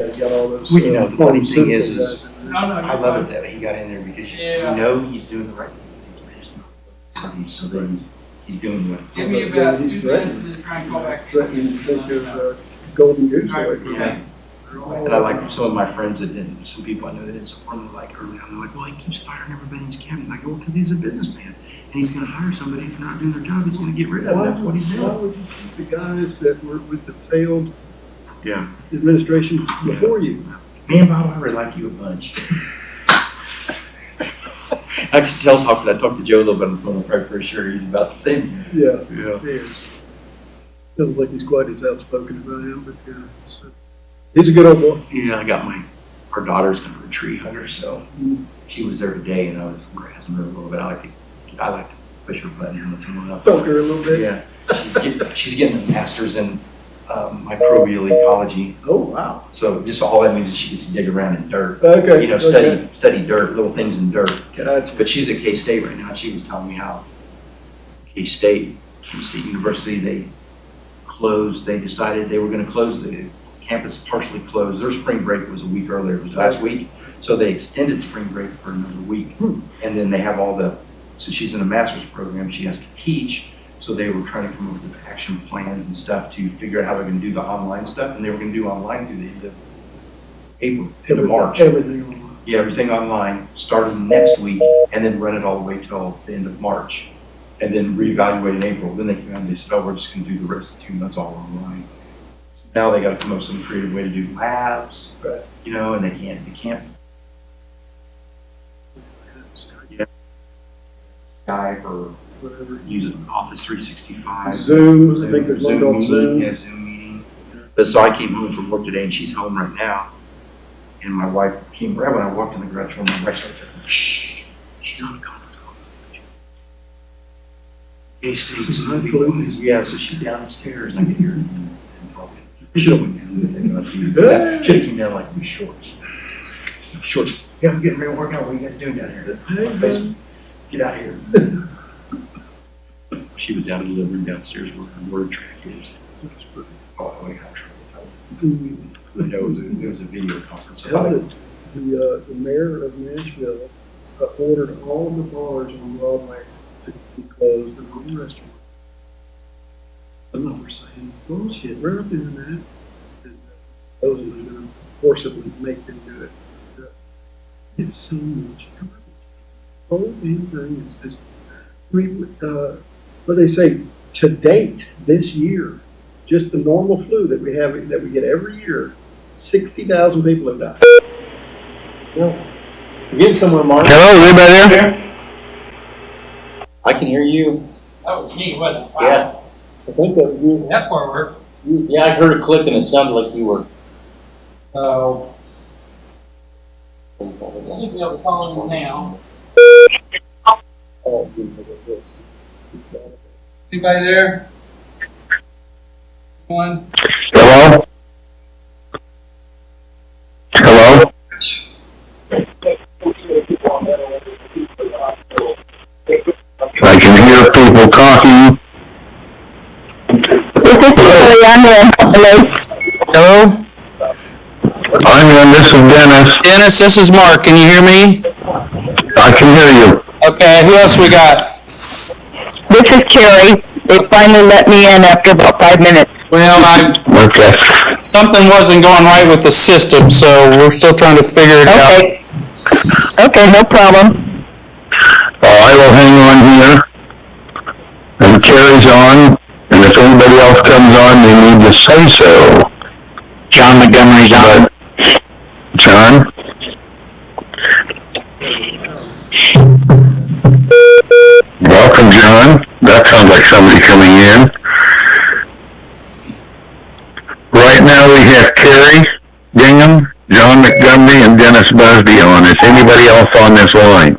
Got all those. Well, you know, the funny thing is I love it it. that he got in there because you know he's doing the right thing. He's not so that he's doing what. Give me about 2 minutes to try and call back. Threatening to take his golden goose away from Yeah. him. And I like some of my friends that didn't, some people I know that didn't support him, like early on, they're like, well, he keeps firing everybody in his county. And I go, well, because he's a businessman. And he's going to hire somebody who's not doing their job, he's going to get rid of them. That's what he's Why doing. would you keep the guys that were with the failed Yeah. administration before you? Man, Bob, I really like you a bunch. I can tell, I talked to Joe a little bit on the phone, I'm probably pretty sure he's about the same. Yeah. Yeah. Yeah. Doesn't look like he's quite as outspoken as I am, but yeah. So, he's a good old boy. Yeah, I got our daughter's kind of a tree hugger, so she was there today and I was harassing her a little bit. I like to push her button once in a while. Poke her a little bit. Yeah. She's getting a master's in microbial ecology. Oh, wow. So just all that means is she gets to dig around in dirt. Okay. You know, study dirt, little things in dirt. Gotcha. But she's at K-State right now. She was telling me how K-State University, they decided they were going to close the campus, partially closed. Their spring break was a week earlier, it was last week. So they extended spring break for another week. And then they have so she's in a master's program, she has to teach. So they were trying to come up with action plans and stuff to figure out how they're going to do the online stuff. And they were going to do online through the end of April, end of March. Everything online. Yeah, everything online, starting next week, and then run it all the way till the end of March. And then reevaluate in April. Then they came out and they said, oh, we're just going to do the rest of 2 months all online. So now they got to come up with some creative way to do labs, Right. you know, and they can't. Yeah. Skype or Whatever. use Office 365. Zoom, I think there's one called Zoom. Yeah, Zoom meeting. But so I came home from work today and she's home right now. And my wife came right when I walked in the garage door, my wife started, shh, she's on a conference call. Yeah, so she's downstairs and I can hear her. I should have went down. Should have came down like these shorts. Shorts. Yeah, I'm getting ready to work out. What are you guys doing down here? Get out here. She was down delivering downstairs where her word track is. Oh, I got trouble. It was a video conference. The mayor of Nashville ordered all of the bars on Broadway to be closed and all the restaurants. Some of them were saying, bullshit, we're not doing that. And supposedly going to forcibly make them do it. It's so much garbage. The whole damn thing is just, what they say, to date this year, just the normal flu that we get every year, 60,000 people have died. Yeah. You're getting somewhere, Mark. Hello, is anybody there? I can hear you. That was me, wasn't it? Wow. Yeah. I think that you, That part worked. Yeah, I heard a click and it sounded like you were. So, I should be able to call him now. oh, Anybody there? One. Hello? Hello? I can hear people talking. Hello? Onion, this is Dennis. Dennis, this is Mark. Can you hear me? I can hear you. Okay, who else we got? This is Carrie. They finally let me in after about 5 minutes. Well, Okay. something wasn't going right with the system, so we're still trying to figure it out. Okay. Okay, no problem. I will hang on here. And Carrie's on. And if anybody else comes on, they need to say so. John Montgomery's on. John? Welcome, John. That sounds like somebody coming in. Right now we have Carrie Gingham, John Montgomery, and Dennis Busby on. Is anybody else on this line?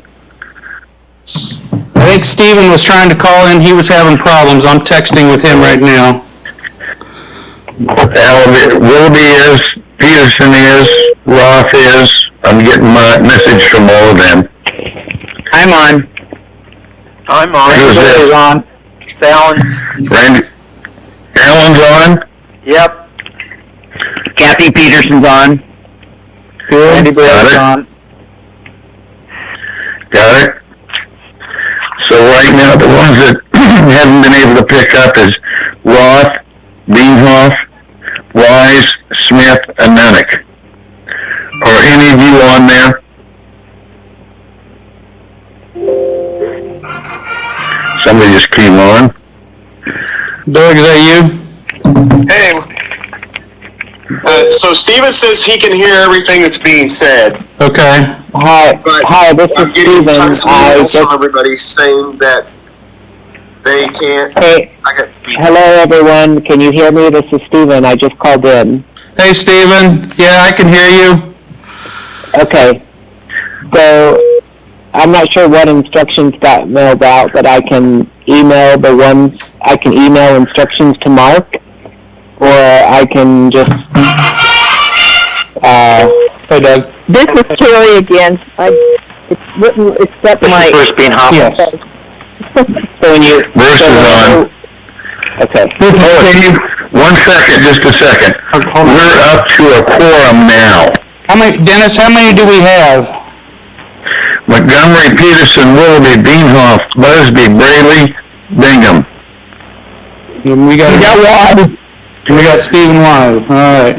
I think Steven was trying to call in. He was having problems. I'm texting with him right now. Willoughby is, Peterson is, Roth is. I'm getting my message from all of them. I'm on. Who's this? on. Fallon. Randy? Alan's on? Yep. Kathy Peterson's on. Good. Got it? Got it? So right now, the ones that haven't been able to pick up is Roth, Beanhoff, Wise, Smith, and Nunick. Are any of you on there? Somebody just came on. Doug, is that you? Hey, so Steven says he can hear everything that's being said, Okay. Hi, this I'm is getting Steven. tons of emails from everybody saying that they can't. Hey, hello everyone. Can you hear me? This is Steven. I just called in. Hey, Steven. Yeah, I can hear you. Okay. So, I'm not sure what instructions got mailed out, but I can email instructions to Mark, or I can just, Hey, Doug. This is Carrie again. It wouldn't accept my... First being Hoffman. Yes. So when you... Bruce is on. Okay. One second, just a second. We're up to a quorum now. Dennis, how many do we have? Montgomery, Peterson, Willoughby, Beanhoff, Busby, Braley, Bingham. We got one. We got Stephen Wise. All right.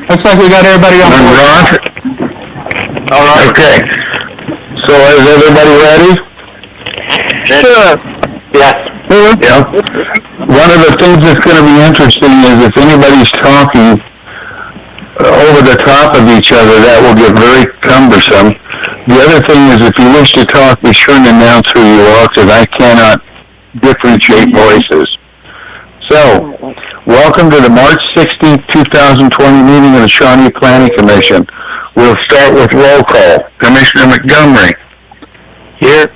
Looks like we got everybody on And board. Roth? All right. Okay. So is everybody ready? Sure. Yes. Yeah. One of the things that's going to be interesting is if anybody's talking over the top of each other, that will get very cumbersome. The other thing is if you wish to talk, be sure and announce who you are, because I cannot differentiate voices. So, welcome to the March 16th, 2020 meeting of the Shawnee Planning Commission. We'll start with roll call. Commissioner Montgomery. Here.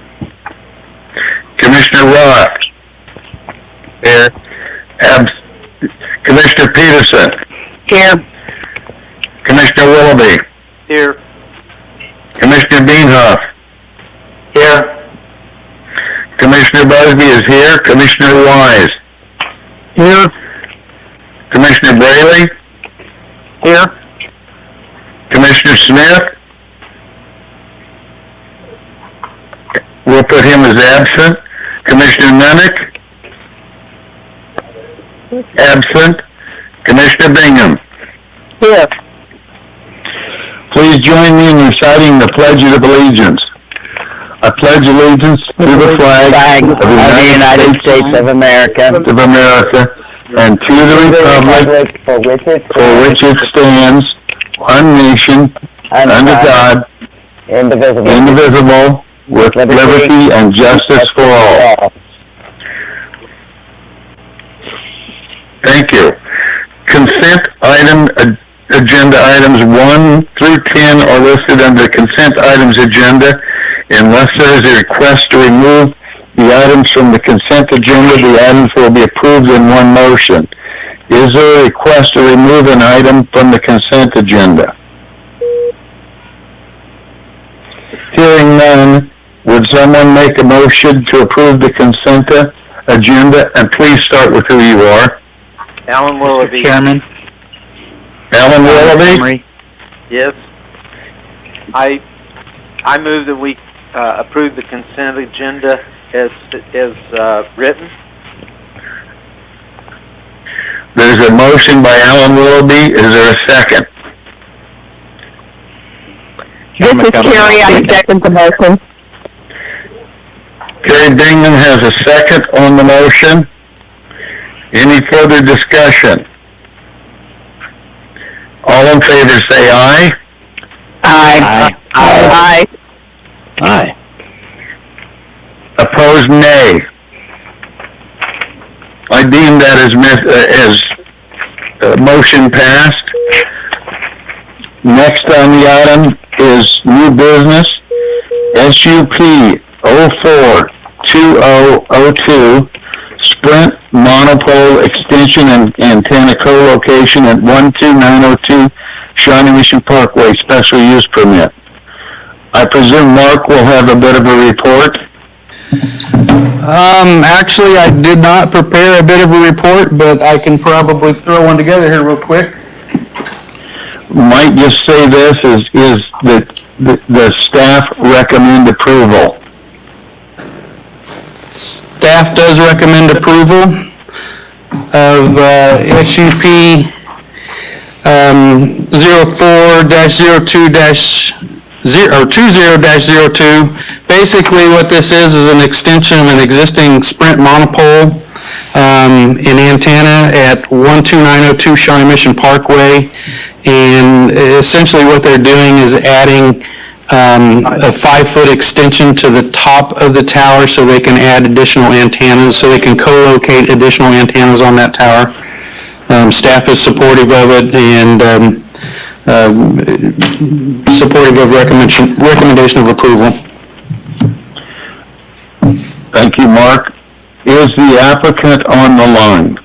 Commissioner Roth. Here. Commissioner Peterson. Here. Commissioner Willoughby. Here. Commissioner Beanhoff. Here. Commissioner Busby is here. Commissioner Wise. Here. Commissioner Braley. Here. Commissioner Smith. We'll put him as absent. Commissioner Nunick. Absent. Commissioner Bingham. Here. Please join me in reciting the Pledge of Allegiance. I pledge allegiance to the flag of the United States of America, and to the republic For for which it stands, one nation, under God, indivisible, with liberty and justice for all. Thank you. Consent agenda items 1 through 10 are listed under the consent items agenda. Unless there is a request to remove the items from the consent agenda, the items will be approved in one motion. Is there a request to remove an item from the consent agenda? Hearing none, would someone make a motion to approve the consent agenda? And please start with who you are. Alan Willoughby. Chairman. Alan Willoughby? Yes. I move that we approve the consent agenda as written. There's a motion by Alan Willoughby. Is there a second? This is Carrie. I second the motion. Carrie Bingham has a second on the motion. Any further discussion? All in favor say aye. Aye. Aye. Aye. Opposed, nay. I deem that as motion passed. Next on the item is new business, SUP 042002, Sprint monopole extension and antenna co-location at 12902 Shawnee Mission Parkway, special use permit. I presume Mark will have a bit of a report. Actually, I did not prepare a bit of a report, but I can probably throw one together here real quick. might just say this, is that the staff recommend approval. Staff does recommend approval of SUP 20-02. Basically what this is an extension of an existing Sprint monopole an antenna at 12902 Shawnee Mission Parkway. And essentially what they're doing is adding a 5-foot extension to the top of the tower so they can add additional antennas, so they can co-locate additional antennas on that tower. Staff is supportive of it and supportive of recommendation of approval. Thank you, Mark. Is the applicant on the line?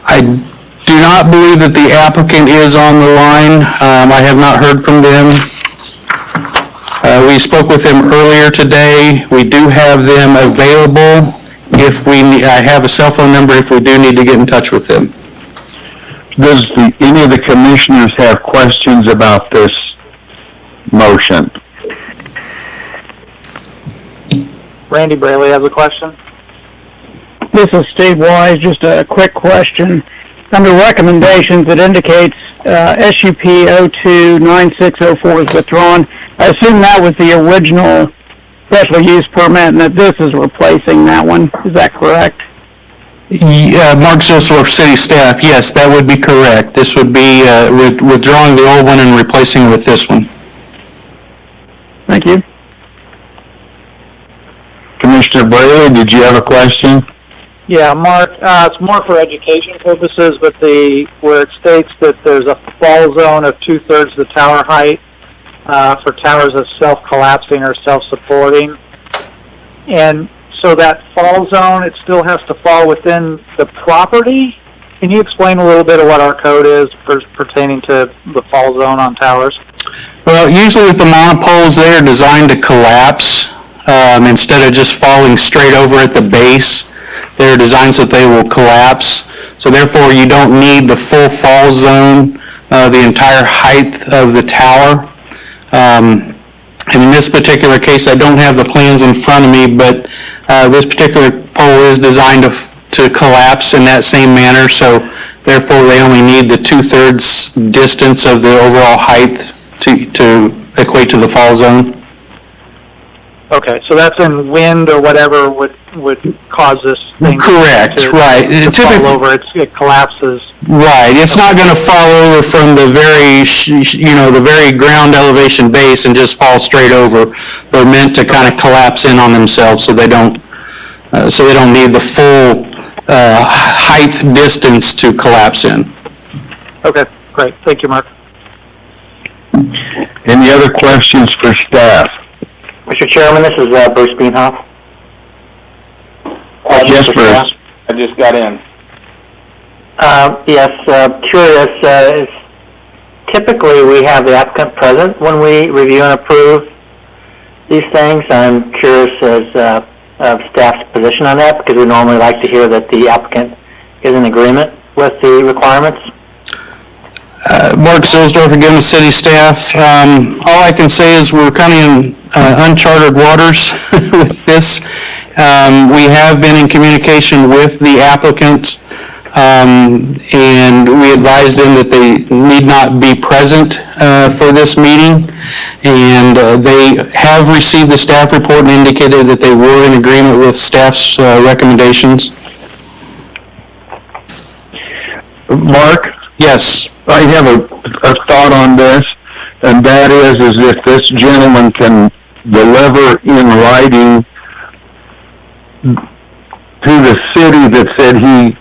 I do not believe that the applicant is on the line. I have not heard from them. We spoke with them earlier today. We do have them available if we need, I have a cell phone number if we do need to get in touch with them. Does any of the commissioners have questions about this motion? Randy Braley has a question. This is Steve Wise. Just a quick question. Under recommendations, it indicates SUP 029604 is withdrawn. I assume that was the original special use permit and that this is replacing that one. Is that correct? Mark Zilsdorf, city staff, yes, that would be correct. This would be withdrawing the old one and replacing it with this one. Thank you. Commissioner Braley, did you have a question? Yeah, Mark, it's more for education purposes, but where it states that there's a fall zone of 2/3 the tower height for towers of self-collapsing or self-supporting. And so that fall zone, it still has to fall within the property? Can you explain a little bit of what our code is pertaining to the fall zone on towers? Well, usually with the monopoles, they are designed to collapse instead of just falling straight over at the base. They're designed so that they will collapse. So therefore, you don't need the full fall zone, the entire height of the tower. In this particular case, I don't have the plans in front of me, but this particular pole is designed to collapse in that same manner. So therefore, they only need the 2/3 distance of the overall height to equate to the fall zone. Okay, so that's in wind or whatever would cause this thing Correct, right. to fall over. It collapses. Right. It's not going to fall over from the very, the very ground elevation base and just fall straight over. They're meant to kind of collapse in on themselves, so they don't need the full height distance to collapse in. Okay, great. Thank you, Mark. Any other questions for staff? Mr. Chairman, this is Bruce Beanhoff. Yes, Bruce. I just got in. Yes, curious, typically we have the applicant present when we review and approve these things. I'm curious as of staff's position on that, because we normally like to hear that the applicant is in agreement with the requirements. Mark Zilsdorf again, the city staff. All I can say is we're kind of in uncharted waters with this. We have been in communication with the applicant, and we advised them that they need not be present for this meeting. And they have received the staff report and indicated that they were in agreement with staff's recommendations. Mark? Yes. I have a thought on this, and that is if this gentleman can deliver in writing to the city that said he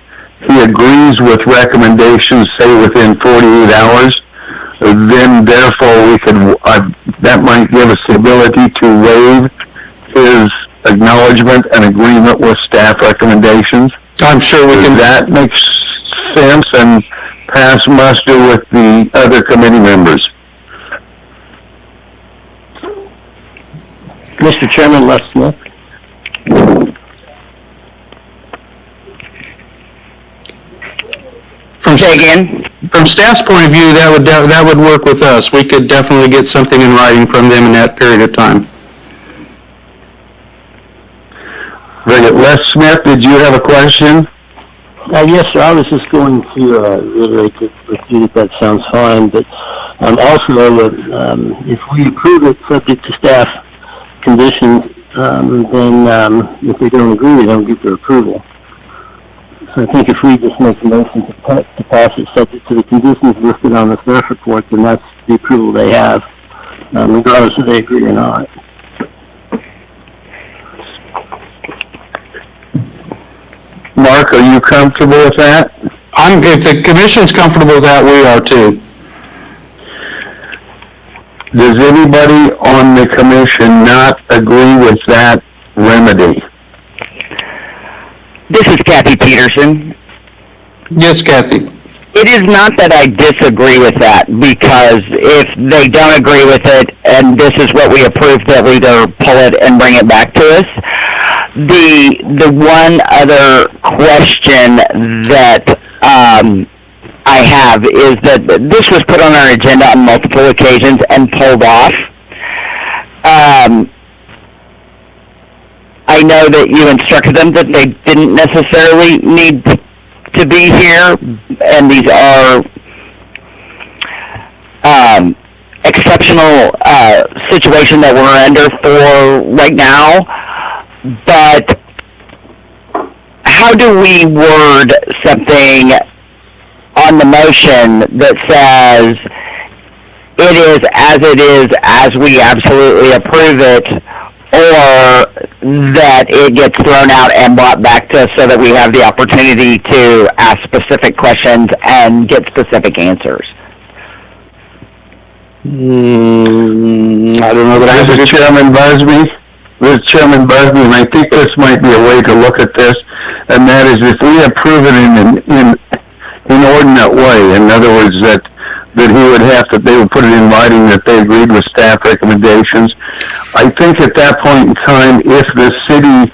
agrees with recommendations, say within 48 hours, then therefore we can, that might give us the ability to waive his acknowledgement and agreement with staff recommendations. I'm sure we can. That makes sense and pass muster with the other committee members. Mr. Chairman, Les Smith. From Say again? from staff's point of view, that would work with us. We could definitely get something in writing from them in that period of time. Very good. Les Smith, did you have a question? Yes, sir. I was just going to reiterate with you that sounds fine, but also if we approve it subject to staff conditions, then if they don't agree, they don't get their approval. So I think if we just make a motion to pass it subject to the conditions listed on the staff report, then that's the approval they have, regardless if they agree or not. Mark, are you comfortable with that? If the commission's comfortable with that, we are too. Does anybody on the commission not agree with that remedy? This is Kathy Peterson. Yes, Kathy. It is not that I disagree with that, because if they don't agree with it and this is what we approve, they'll either pull it and bring it back to us. The one other question that I have is that this was put on our agenda on multiple occasions and pulled off. I know that you instructed them that they didn't necessarily need to be here, and these are exceptional situation that we're under for right now. But how do we word something on the motion that says it is as we absolutely approve it, or that it gets thrown out and brought back to us so that we have the opportunity to ask specific questions and get specific answers? I don't know that I have This is Chairman Busby. This is Chairman Busby, and I think this might be a way to look at this, and that is if we approve it in an inordinate way, in other words, that he would have to, they would put it in writing that they agreed with staff recommendations. I think at that point in time, if the city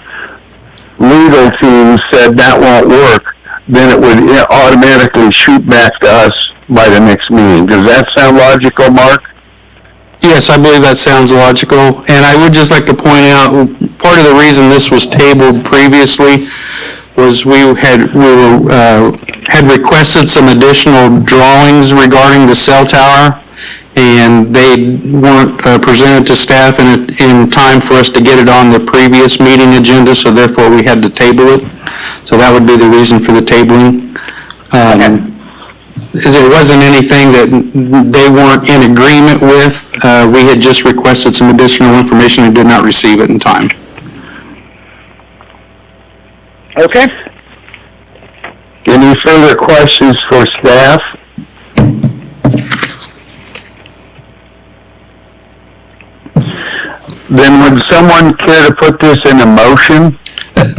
legal team said that won't work, then it would automatically shoot back to us by the next meeting. Does that sound logical, Mark? Yes, I believe that sounds logical. And I would just like to point out, part of the reason this was tabled previously was we had requested some additional drawings regarding the cell tower, and they weren't presented to staff in time for us to get it on the previous meeting agenda, so therefore we had to table it. So that would be the reason for the tabling. It wasn't anything that they weren't in agreement with. We had just requested some additional information and did not receive it in time. Okay. Any further questions for staff? Then would someone care to put this in a motion?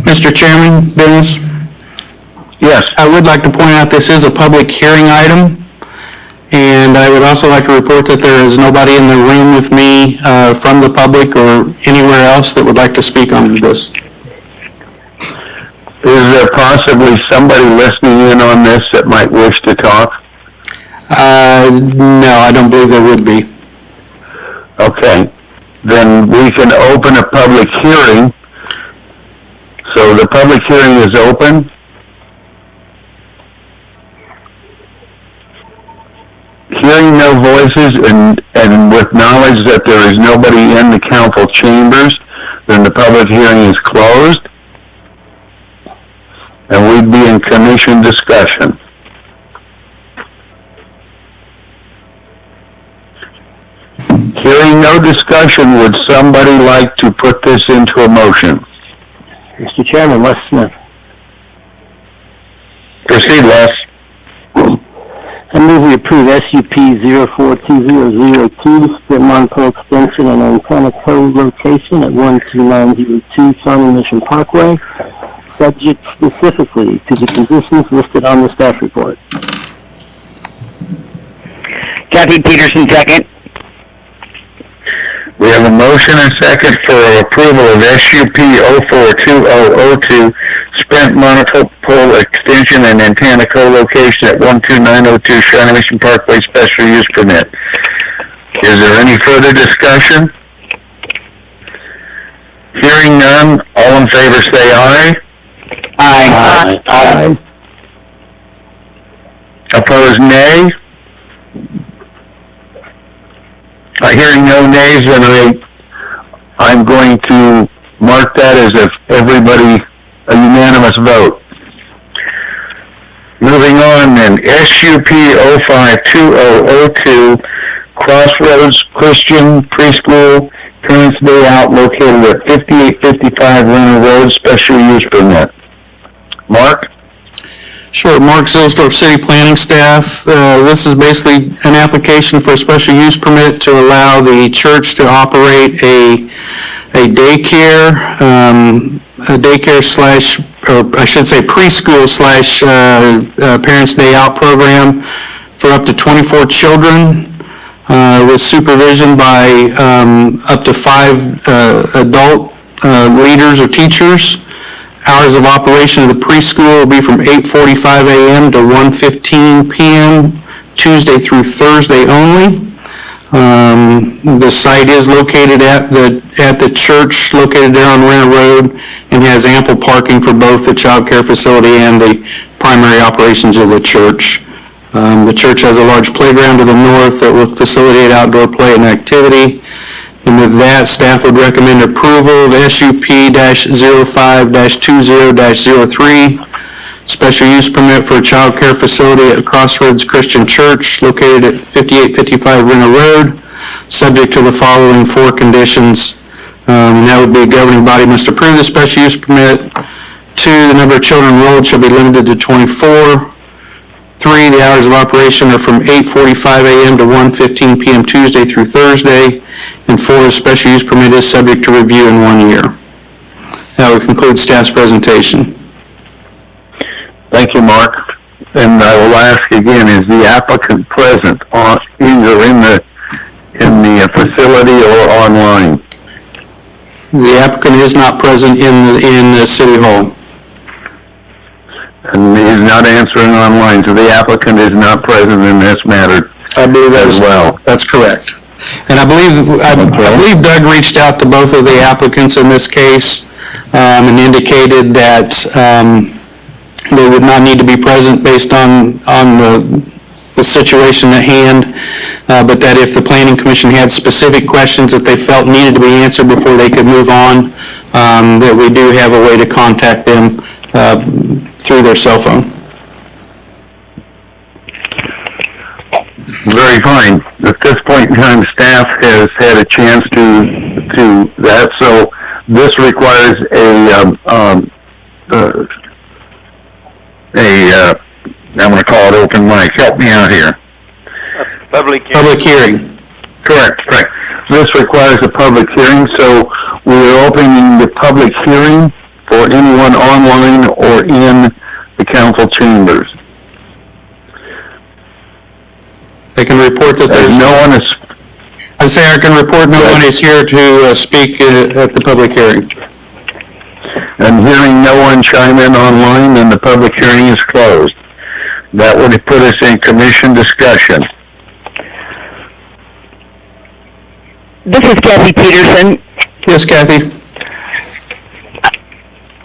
Mr. Chairman, Dennis? Yes. I would like to point out this is a public hearing item, and I would also like to report that there is nobody in the room with me from the public or anywhere else that would like to speak on this. Is there possibly somebody listening in on this that might wish to talk? No, I don't believe there would be. Okay. Then we can open a public hearing. So the public hearing is open. Hearing no voices and with knowledge that there is nobody in the council chambers, then the public hearing is closed. And we'd be in commission discussion. Hearing no discussion, would somebody like to put this into a motion? Mr. Chairman, Les Smith. Proceed, Les. I move we approve SUP 042002, split monopole extension and antenna co-location at 12902 Shawnee Mission Parkway, subject specifically to the conditions listed on the staff report. Kathy Peterson, second. We have a motion and second for approval of SUP 042002, spent monopole extension and antenna co-location at 12902 Shawnee Mission Parkway special use permit. Is there any further discussion? Hearing none, all in favor say aye. Aye. Aye. Opposed, nay. Hearing no nays, then I'm going to mark that as if everybody, a unanimous vote. Moving on then, SUP 052002, Crossroads Christian Preschool, Parents Day Out, located at 5855 Runner Road, special use permit. Mark? Sure, Mark Zilstorp, City Planning Staff. This is basically an application for a special use permit to allow the church to operate a daycare, slash, or I should say preschool slash Parents Day Out program for up to 24 children with supervision by up to 5 adult leaders or teachers. Hours of operation of the preschool will be from 8:45 a.m. to 1:15 p.m. Tuesday through Thursday only. The site is located at the church located there on Renner Road and has ample parking for both the child care facility and the primary operations of the church. The church has a large playground to the north that will facilitate outdoor play and activity. And with that, staff would recommend approval of SUP-05-20-03, special use permit for a child care facility at Crossroads Christian Church located at 5855 Renner Road, subject to the following 4 conditions. And that would be a governing body must approve the special use permit. 2, the number of children enrolled shall be limited to 24. 3, the hours of operation are from 8:45 a.m. to 1:15 p.m. Tuesday through Thursday. And 4, the special use permit is subject to review in 1 year. That would conclude staff's presentation. Thank you, Mark. And I will ask again, is the applicant present either in the facility or online? The applicant is not present in the City Hall. And he is not answering online, so the applicant is not present in this matter. I believe as well. That's correct. And I believe Doug reached out to both of the applicants in this case and indicated that they would not need to be present based on the situation at hand, but that if the Planning Commission had specific questions that they felt needed to be answered before they could move on, that we do have a way to contact them through their cell phone. Very fine. At this point in time, staff has had a chance to that, so this requires I'm going to call it open mic. Help me out here. Public hearing. Correct. This requires a public hearing, so we're opening the public hearing for anyone online or in the council chambers. I can report that there's no one is. I can report no one is here to speak at the public hearing. And hearing no one chime in online, then the public hearing is closed. That would put us in commission discussion. This is Kathy Peterson. Yes, Kathy.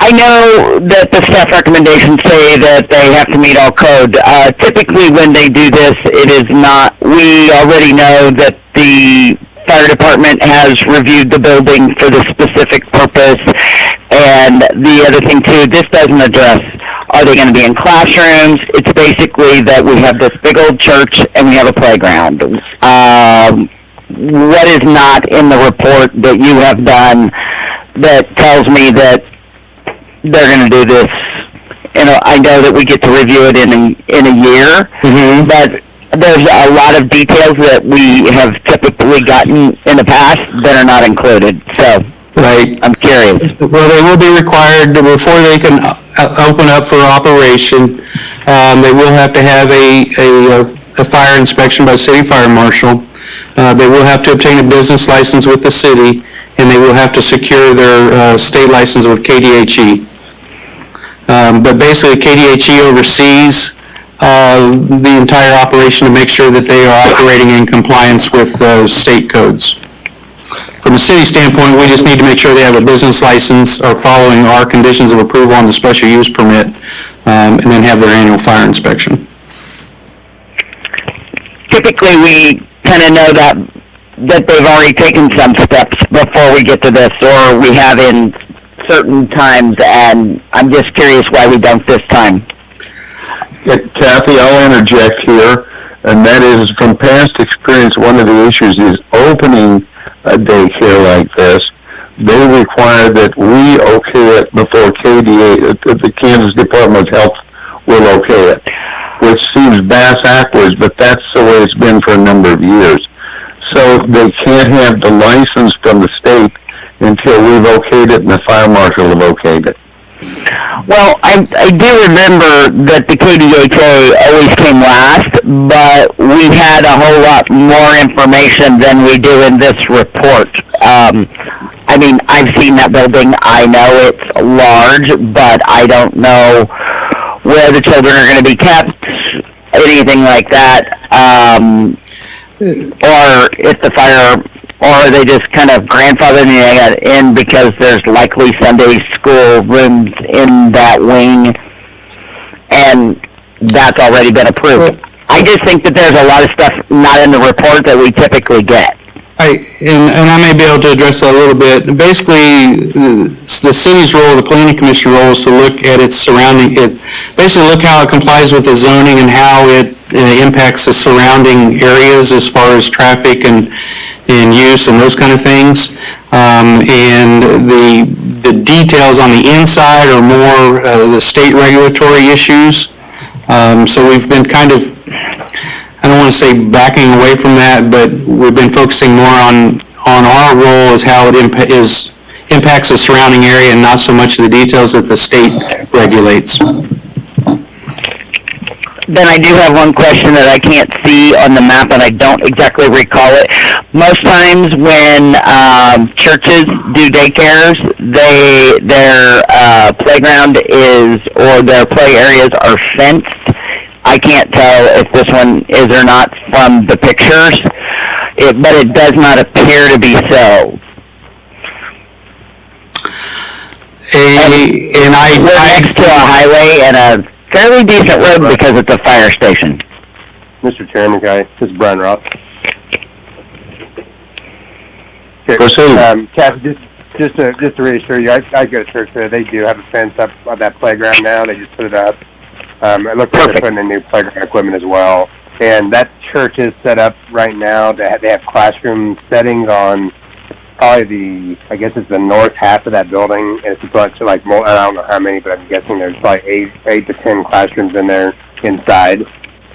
I know that the staff recommendations say that they have to meet all code. Typically when they do this, it is not, we already know that the fire department has reviewed the building for the specific purpose. And the other thing too, this doesn't address, are they going to be in classrooms? It's basically that we have this big old church and we have a playground. What is not in the report that you have done that tells me that they're going to do this? I know that we get to review it in a year, but there's a lot of details that we have typically gotten in the past that are not included. So, right, I'm curious. Well, they will be required before they can open up for operation. They will have to have a fire inspection by city fire marshal. They will have to obtain a business license with the city, and they will have to secure their state license with KDHE. But basically, KDHE oversees the entire operation to make sure that they are operating in compliance with state codes. From a city standpoint, we just need to make sure they have a business license, are following our conditions of approval on the special use permit, and then have their annual fire inspection. Typically, we kind of know that they've already taken some steps before we get to this, or we have in certain times, and I'm just curious why we don't this time. Kathy, I'll interject here, and that is from past experience, one of the issues is opening a daycare like this. They require that we okay it before KDA, the Kansas Department of Health will okay it, which seems backwards, but that's the way it's been for a number of years. So they can't have the license from the state until we've okayed it and the fire marshal have okayed it. Well, I do remember that the KDHA always came last, but we had a whole lot more information than we do in this report. I mean, I've seen that building. I know it's large, but I don't know where the children are going to be kept, anything like that, or if the fire, or are they just kind of grandfathering it in because there's likely Sunday school rooms in that wing, and that's already been approved. I just think that there's a lot of stuff not in the report that we typically get. And I may be able to address that a little bit. Basically, the city's role, the planning commission role, is to look at its surrounding, basically look how it complies with the zoning and how it impacts the surrounding areas as far as traffic and use and those kind of things. And the details on the inside are more the state regulatory issues. So we've been kind of, I don't want to say backing away from that, but we've been focusing more on our role as how it impacts the surrounding area and not so much the details that the state regulates. Then I do have one question that I can't see on the map, and I don't exactly recall it. Most times when churches do daycares, their playground is, or their play areas are fenced. I can't tell if this one is or not from the pictures, but it does not appear to be so. We're next to a highway and a fairly decent road because it's a fire station. Mr. Chairman, this is Brian Roth. Proceed. Kathy, just to reassure you, I go to church there. They do have a fence up on that playground now. They just put it up. It looks like they're putting in new playground equipment as well. And that church is set up right now. They have classroom settings on probably I guess it's the north half of that building. It's a bunch of more, I don't know how many, but I'm guessing there's probably 8 to 10 classrooms in there inside.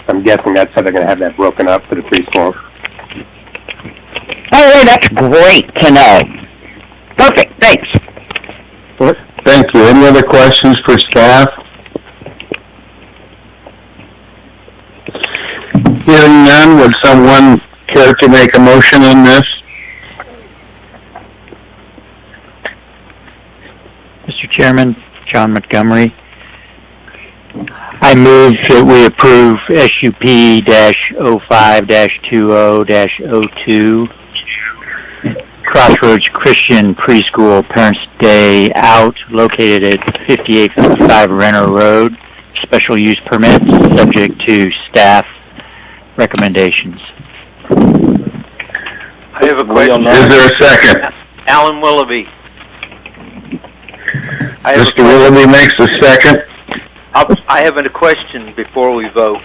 I'm guessing that's how they're going to have that broken up for the preschool. Oh, that's great to know. Perfect, thanks. Thank you. Any other questions for staff? Hearing none, would someone care to make a motion on this? Mr. Chairman, John Montgomery. I move that we approve SUP-05-20-02 Crossroads Christian Preschool Parents' Day Out, located at 5855 Renner Road. Special use permits, subject to staff recommendations. I have a question. Is there a second? Alan Willoughby. Mr. Willoughby makes a second. I have a question before we vote.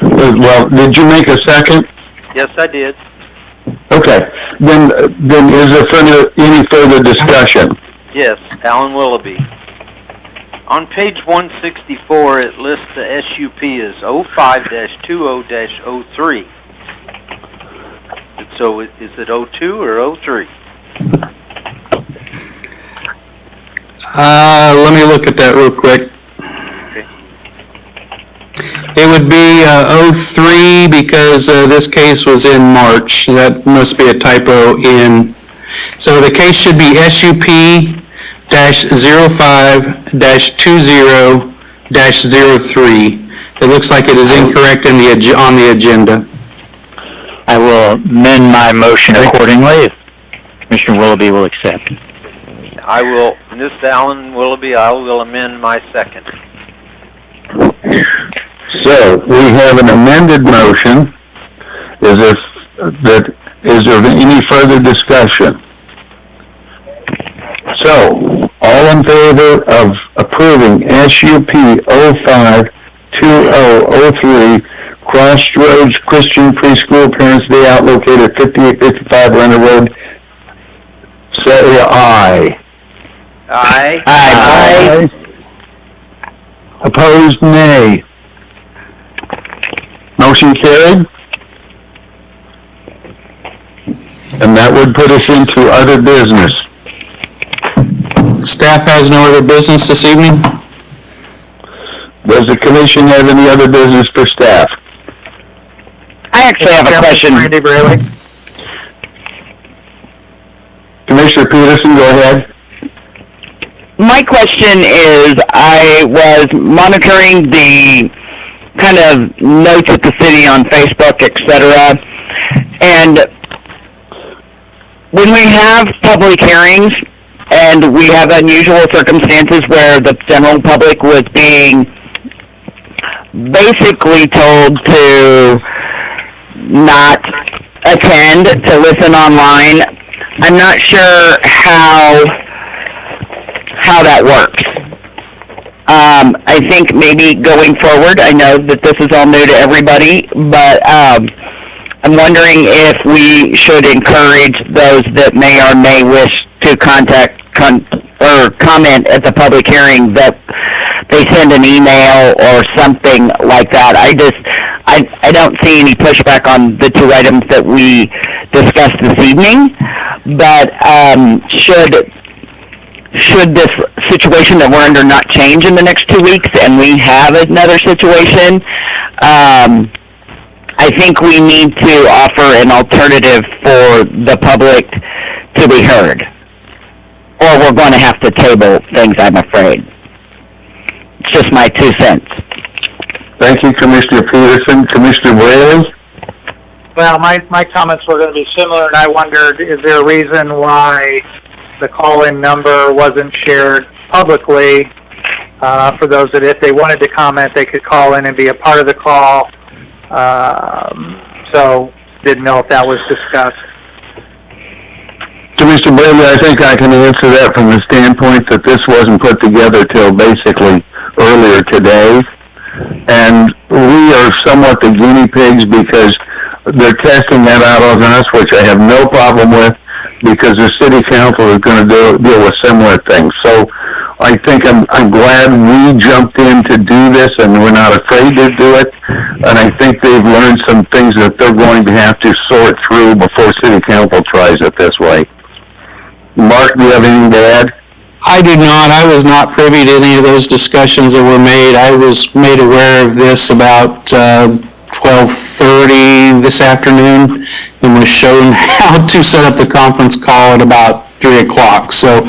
Well, did you make a second? Yes, I did. Okay. Then is there any further discussion? Yes, Alan Willoughby. On page 164, it lists the SUP as 05-20-03. So is it 02 or 03? Let me look at that real quick. Okay. It would be 03 because this case was in March. That must be a typo in. So the case should be SUP 05-20-03. It looks like it is incorrect on the agenda. I will amend my motion accordingly if Commissioner Willoughby will accept. I will, this is Alan Willoughby, I will amend my second. So, we have an amended motion. Is there any further discussion? So, all in favor of approving SUP 05-2003, Crossroads Christian Preschool Parents Day Out located 5855 Renner Road, say aye. Aye. Aye. Opposed, nay. Motion carried. And that would put us into other business. Staff has no other business this evening? Does the commission have any other business for staff? I actually have a question. Commissioner Peterson, go ahead. My question is, I was monitoring the kind of notes at the city on Facebook, etc., and when we have public hearings and we have unusual circumstances where the general public was being basically told to not attend, to listen online, I'm not sure how that works. I think maybe going forward, I know that this is all new to everybody, but I'm wondering if we should encourage those that may or may wish to comment at the public hearing that they send an email or something like that. I don't see any pushback on the two items that we discussed this evening, but should this situation that we're under not change in the next 2 weeks and we have another situation, I think we need to offer an alternative for the public to be heard. Or we're going to have to table things, I'm afraid. It's just my 2 cents. Thank you, Commissioner Peterson. Commissioner Whaley? Well, my comments were going to be similar, and I wondered, is there a reason why the call-in number wasn't shared publicly for those that if they wanted to comment, they could call in and be a part of the call? So didn't know if that was discussed. Commissioner Bailey, I think I can answer that from the standpoint that this wasn't put together till basically earlier today. And we are somewhat the guinea pigs because they're testing that out on us, which I have no problem with, because the city council is going to deal with similar things. So I think I'm glad we jumped in to do this, and we're not afraid to do it. And I think they've learned some things that they're going to have to sort through before city council tries it this way. Mark, do you have anything to add? I did not. I was not privy to any of those discussions that were made. I was made aware of this about 12:30 this afternoon and was shown how to set up the conference call at about 3 o'clock. So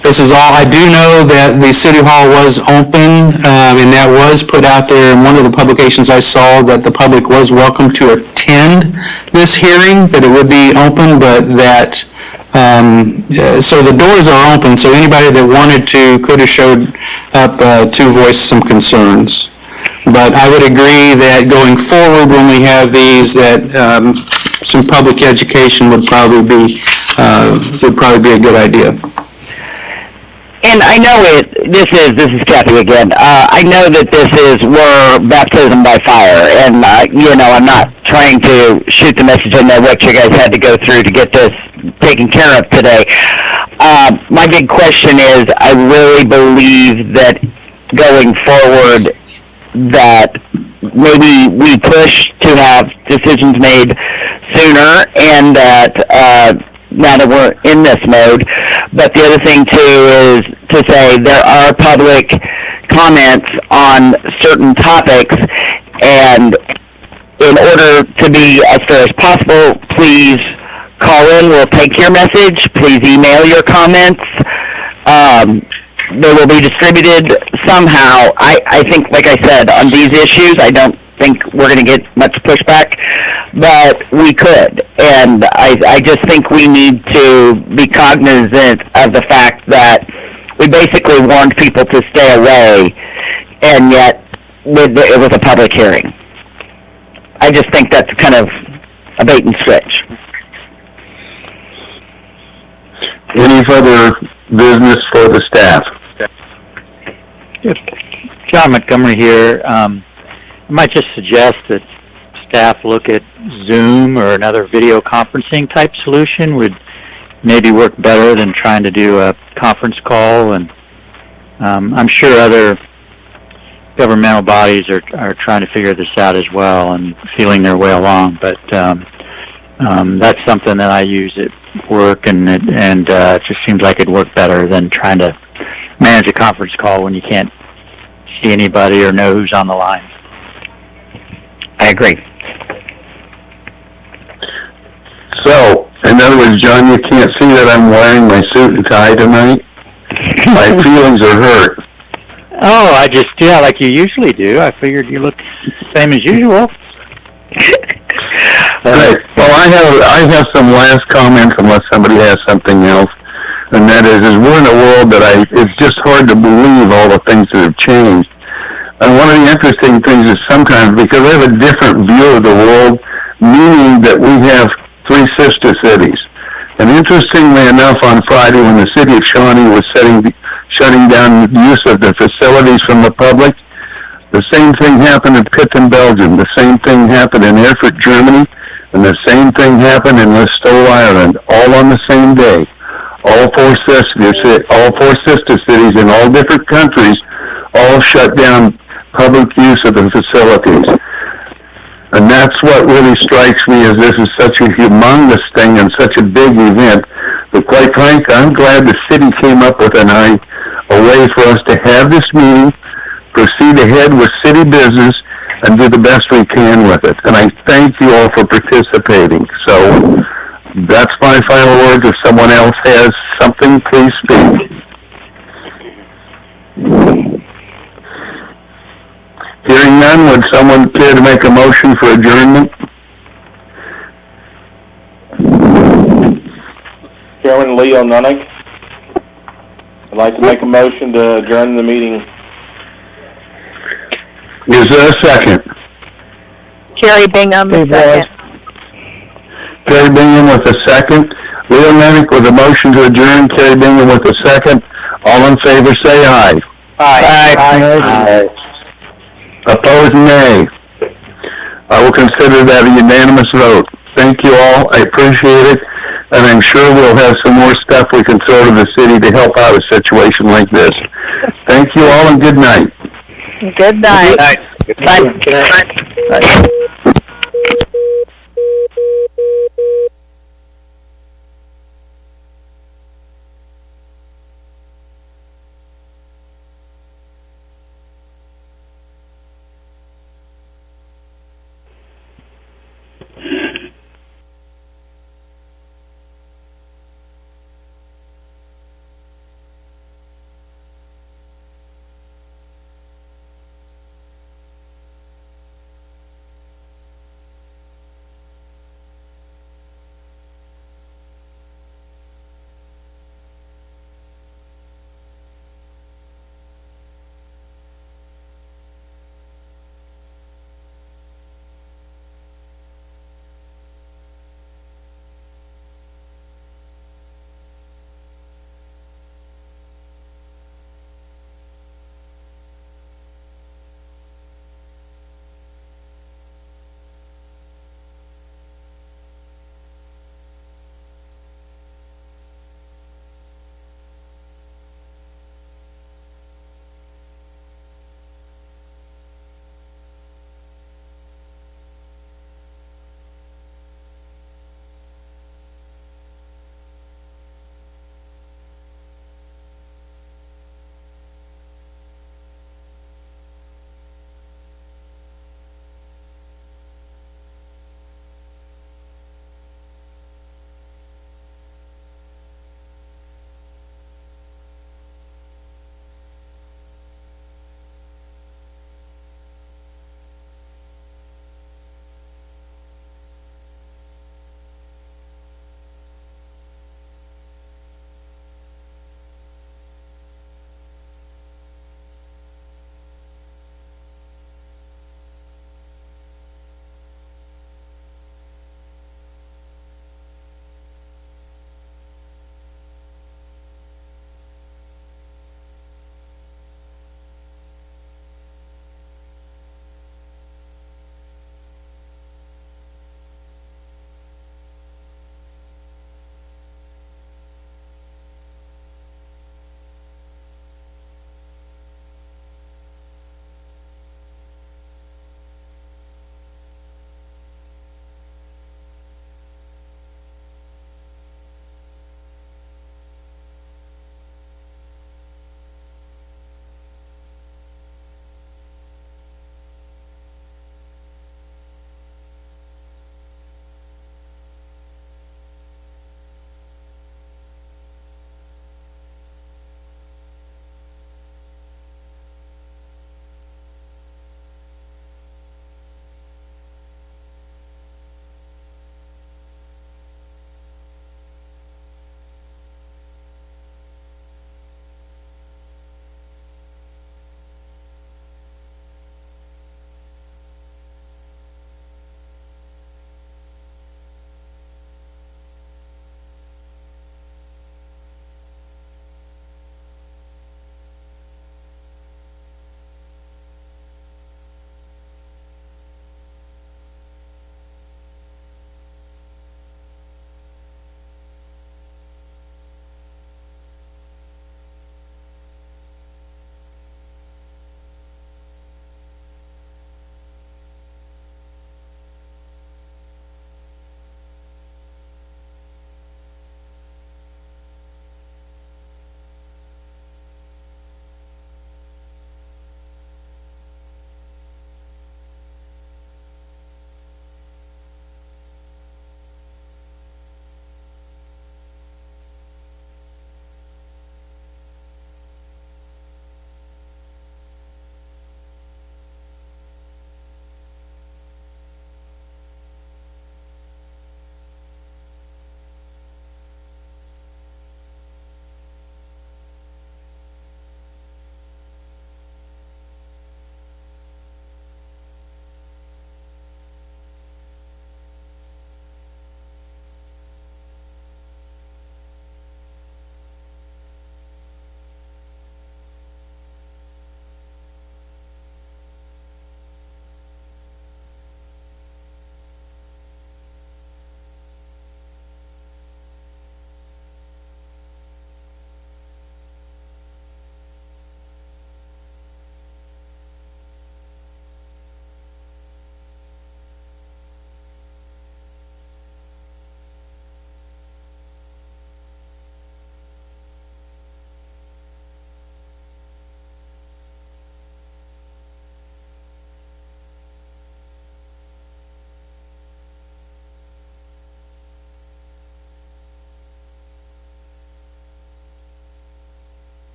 this is all. I do know that the City Hall was open, and that was put out there in one of the publications I saw, that the public was welcome to attend this hearing, that it would be open, but that so the doors are open, so anybody that wanted to could have showed up to voice some concerns. But I would agree that going forward, when we have these, that some public education would probably be a good idea. And I know this is Kathy again. I know that we're baptism by fire, and I'm not trying to shoot the message in there what you guys had to go through to get this taken care of today. My big question is, I really believe that going forward, that maybe we push to have decisions made sooner, and that now that we're in this mode. But the other thing too is to say there are public comments on certain topics, and in order to be as fair as possible, please call in. We'll take your message. Please email your comments. They will be distributed somehow. I think, like I said, on these issues, I don't think we're going to get much pushback, but we could. And I just think we need to be cognizant of the fact that we basically warned people to stay away, and yet it was a public hearing. I just think that's kind of a bait and switch. Any further business for the staff? John Montgomery here. I might just suggest that staff look at Zoom or another video conferencing type solution would maybe work better than trying to do a conference call. And I'm sure other governmental bodies are trying to figure this out as well and feeling their way along. But that's something that I use at work, and it just seems like it'd work better than trying to manage a conference call when you can't see anybody or know who's on the line. I agree. So, in other words, John, you can't see that I'm wearing my suit and tie tonight? My feelings are hurt. Oh, like you usually do. I figured you look the same as usual. Right. Well, I have some last comments unless somebody has something else, and that is we're in a world that it's just hard to believe all the things that have changed. And one of the interesting things is sometimes, because I have a different view of the world, meaning that we have three sister cities. And interestingly enough, on Friday, when the city of Shawnee was shutting down use of the facilities from the public, the same thing happened in Pitt in Belgium, the same thing happened in Erfurt, Germany, and the same thing happened in Listowel, Ireland, all on the same day. All four sister cities in all different countries all shut down public use of the facilities. And that's what really strikes me, is this is such a humongous thing and such a big event. But quite frankly, I'm glad the city came up with a way for us to have this meeting, proceed ahead with city business, and do the best we can with it. And I thank you all for participating. So that's my final words. If someone else has something, please speak. Hearing none, would someone care to make a motion for adjournment? Chairman Leo Nunnick. I'd like to make a motion to adjourn the meeting. Is there a second? Jerry Bingham, second. Terry Bingham with a second. Leo Nunnick with a motion to adjourn. Terry Bingham with a second. All in favor say aye. Aye. Aye. Opposed, nay. I will consider that a unanimous vote. Thank you all. I appreciate it. And I'm sure we'll have some more stuff we can throw to the city to help out a situation like this. Thank you all and good night. Good night. Bye. Good night. Bye.